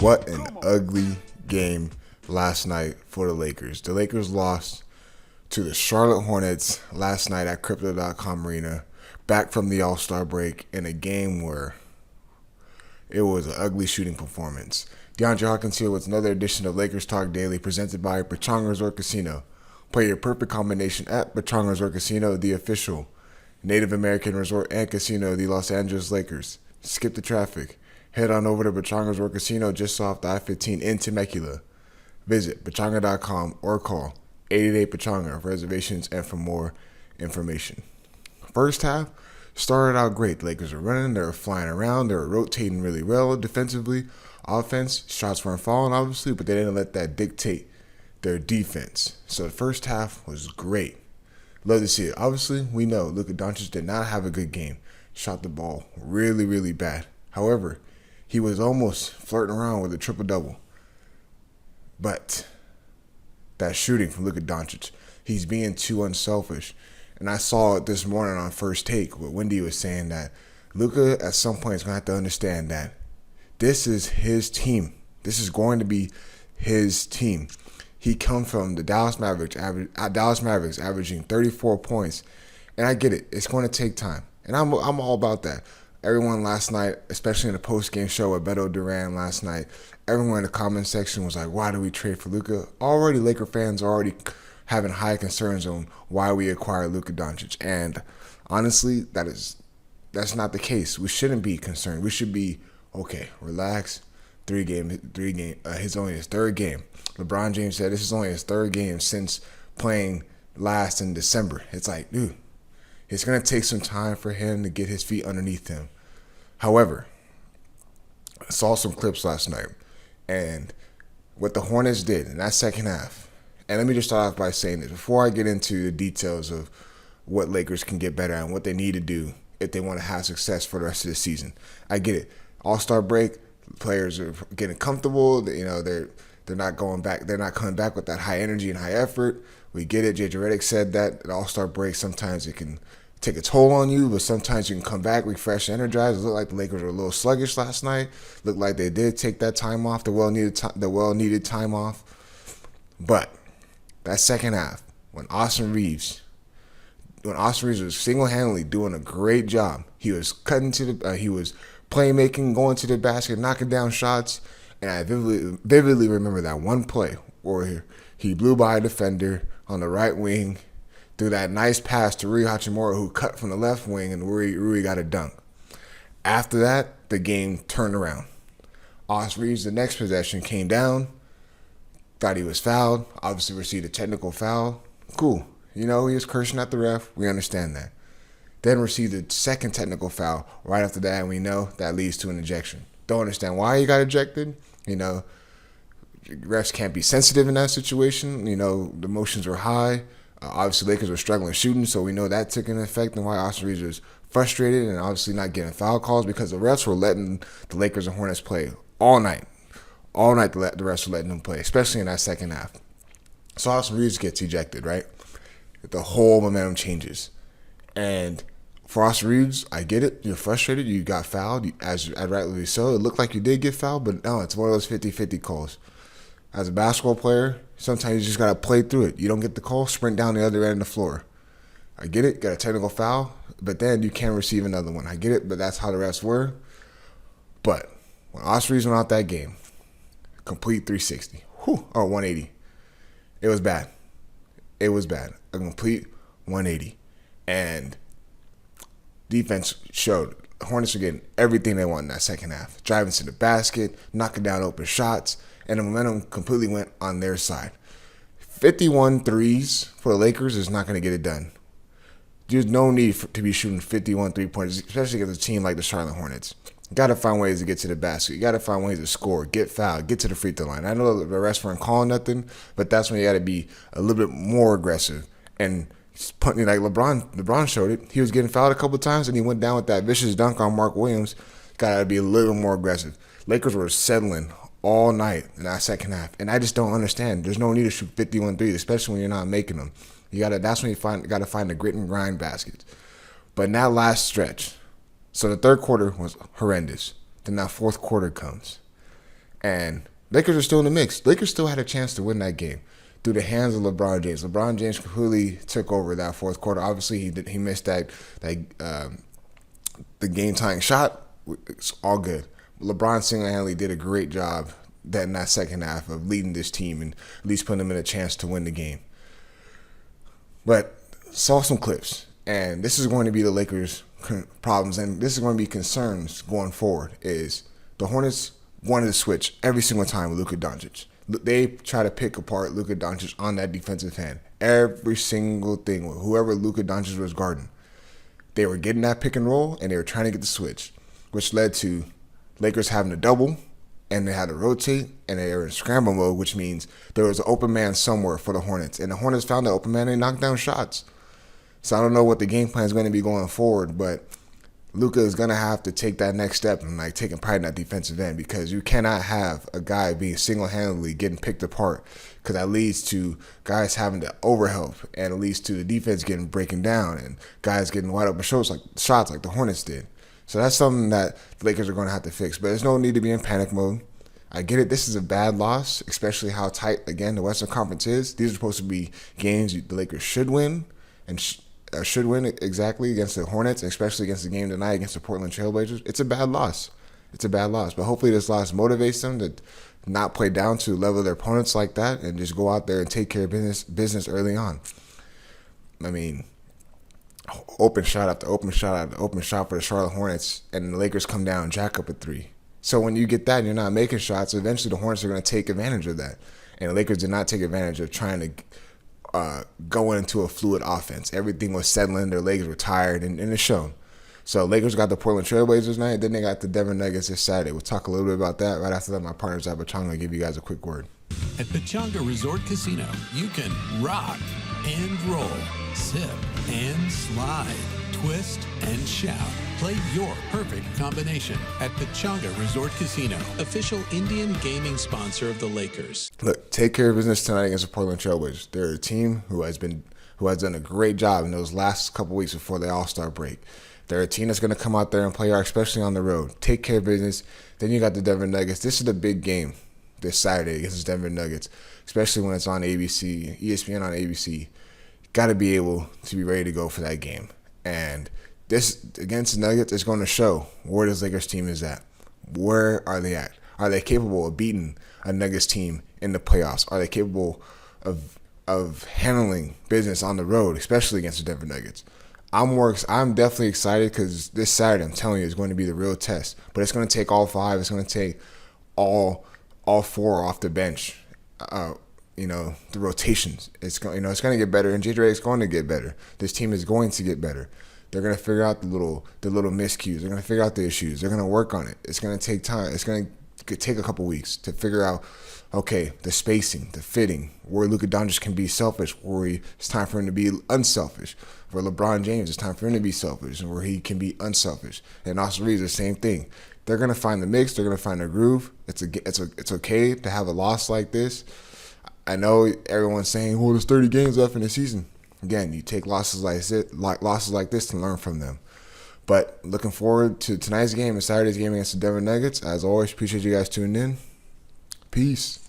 What an ugly game last night for the Lakers. The Lakers lost to the Charlotte Hornets last night at Crypto.com Arena, back from the All-Star break in a game where it was an ugly shooting performance. DeAndre Hawkins here with another edition of Lakers Talk Daily presented by Pechanga Resort Casino. Play your perfect combination at Pechanga Resort Casino, the official Native American resort and casino of the Los Angeles Lakers. Skip the traffic. Head on over to Pechanga Resort Casino just off the I-15 in Temecula. Visit Pechanga.com or call 888-PECHANGA for reservations and for more information. First half started out great. The Lakers were running, they were flying around, they were rotating really well defensively. Offense, shots weren't falling obviously, but they didn't let that dictate their defense. So the first half was great. Love to see it. Obviously, we know Luka Doncic did not have a good game. Shot the ball really, really bad. However, he was almost flirting around with a triple-double. But that shooting from Luka Doncic, he's being too unselfish. And I saw it this morning on First Take where Wendy was saying that Luka at some point is going to have to understand that this is his team. This is going to be his team. He comes from the Dallas Mavericks averaging 34 points. And I get it. It's going to take time. And I'm all about that. Everyone last night, especially in the post-game show with Beto Duran last night, everyone in the comment section was like, why do we trade for Luka? Already Laker fans are already having high concerns on why we acquired Luka Doncic. And honestly, that's not the case. We shouldn't be concerned. We should be, okay, relax. His only his third game. LeBron James said this is only his third game since playing last in December. It's like, dude, it's going to take some time for him to get his feet underneath him. However, I saw some clips last night, and what the Hornets did in that second half, and let me just start off by saying this. Before I get into the details of what Lakers can get better at and what they need to do if they want to have success for the rest of the season. I get it. All-Star break, players are getting comfortable. They're not going back. They're not coming back with that high energy and high effort. We get it. JJ Redick said that at All-Star break, sometimes it can take a toll on you, but sometimes you can come back refreshed, energized. It looked like the Lakers were a little sluggish last night. Looked like they did take that time off, the well-needed time off. But that second half, when Austin Reeves was single-handedly doing a great job, he was he was playmaking, going to the basket, knocking down shots, and I vividly remember that one play where he blew by a defender on the right wing, threw that nice pass to Rui Hachimura, who cut from the left wing, and Rui got a dunk. After that, the game turned around. Austin Reeves, the next possession, came down, thought he was fouled, obviously received a technical foul. Cool. He was cursing at the ref. We understand that. Then received a second technical foul right after that, and we know that leads to an ejection. Don't understand why he got ejected. Refs can't be sensitive in that situation. The emotions were high. Obviously, Lakers were struggling shooting, so we know that took an effect on why Austin Reeves was frustrated and obviously not getting foul calls because the refs were letting the Lakers and Hornets play all night. All night the refs were letting them play, especially in that second half. So Austin Reeves gets ejected, right? The whole momentum changes. And for Austin Reeves, I get it. You're frustrated. You got fouled, as rightly so. It looked like you did get fouled, but no, it's one of those 50-50 calls. As a basketball player, sometimes you just got to play through it. You don't get the call, sprint down the other end of the floor. I get it, got a technical foul, but then you can't receive another one. I get it, but that's how the refs were. But when Austin Reeves went out that game, complete 360, or 180, it was bad. It was bad. A complete 180. And defense showed. The Hornets were getting everything they want in that second half. Driving to the basket, knocking down open shots, and the momentum completely went on their side. 51 threes for the Lakers is not going to get it done. There's no need to be shooting 51 3-pointers, especially against a team like the Charlotte Hornets. You got to find ways to get to the basket. You got to find ways to score, get fouled, get to the free throw line. I know the refs weren't calling nothing, but that's when you got to be a little bit more aggressive. And like LeBron showed it. He was getting fouled a couple of times, and he went down with that vicious dunk on Mark Williams. Got to be a little more aggressive. Lakers were settling all night in that second half, and I just don't understand. There's no need to shoot 51 threes, especially when you're not making them. That's when you got to find the grit and grind baskets. But in that last stretch, so the third quarter was horrendous. Then that fourth quarter comes, And Lakers are still in the mix. Lakers still had a chance to win that game through the hands of LeBron James. LeBron James completely took over that fourth quarter. Obviously, he missed the game tying shot. It's all good. LeBron single-handedly did a great job in that second half of leading this team and at least putting them in a chance to win the game. But saw some clips, and this is going to be the Lakers' problems, and this is going to be concerns going forward. Is the Hornets wanted to switch every single time with Luka Doncic. They try to pick apart Luka Doncic on that defensive end. Every single thing, whoever Luka Doncic was guarding, they were getting that pick and roll, and they were trying to get the switch, which led to Lakers having to double, and they had to rotate, and they were in scramble mode, which means there was an open man somewhere for the Hornets. And the Hornets found the open man and knocked down shots. So I don't know what the game plan is going to be going forward, but Luka is going to have to take that next step and taking pride in that defensive end, because you cannot have a guy being single-handedly getting picked apart, because that leads to guys having to overhelp, and it leads to the defense getting breaking down and guys getting wide open shots like the Hornets did. So that's something that the Lakers are going to have to fix. But there's no need to be in panic mode. I get it. This is a bad loss, especially how tight, again, the Western Conference is. These are supposed to be games the Lakers should win, and should win exactly against the Hornets, especially against the game tonight against the Portland Trailblazers. It's a bad loss. It's a bad loss. But hopefully this loss motivates them to not play down to the level of their opponents like that and just go out there and take care of business early on. I mean, open shot after open shot after open shot for the Charlotte Hornets, and the Lakers come down, jack up a three. So when you get that and you're not making shots, eventually the Hornets are going to take advantage of that. And the Lakers did not take advantage of trying to go into a fluid offense. Everything was settling. Their legs were tired, and it's shown. So Lakers got the Portland Trailblazers tonight. Then they got the Denver Nuggets this Saturday. We'll talk a little bit about that. Right after that, my partners at Pechanga will give you guys a quick word. At Pechanga Resort Casino, you can rock and roll, sip and slide, twist and shout. Play your perfect combination at Pechanga Resort Casino, official Indian gaming sponsor of the Lakers. Look, take care of business tonight against the Portland Trailblazers. They're a team who has done a great job in those last couple weeks before the All-Star break. They're a team that's going to come out there and play hard, especially on the road. Take care of business. Then you got the Denver Nuggets. This is the big game this Saturday against the Denver Nuggets, especially when it's on ABC, ESPN on ABC. Got to be able to be ready to go for that game. And this against the Nuggets is going to show where this Lakers team is at. Where are they at? Are they capable of beating a Nuggets team in the playoffs? Are they capable of handling business on the road, especially against the Denver Nuggets? I'm definitely excited because this Saturday, I'm telling you, is going to be the real test. But it's going to take all five. It's going to take all four off the bench. The rotations. It's going to get better, and JJ is going to get better. This team is going to get better. They're going to figure out the little miscues. They're going to figure out the issues. They're going to work on it. It's going to take time. It's going to take a couple weeks to figure out, okay, the spacing, the fitting, where Luka Doncic can be selfish, where it's time for him to be unselfish. For LeBron James, it's time for him to be selfish, and where he can be unselfish. And Austin Reeves, the same thing. They're going to find the mix. They're going to find the groove. It's okay to have a loss like this. I know everyone's saying, well, there's 30 games left in the season. Again, you take losses like this to learn from them. But looking forward to tonight's game and Saturday's game against the Denver Nuggets. As always, appreciate you guys tuning in. Peace.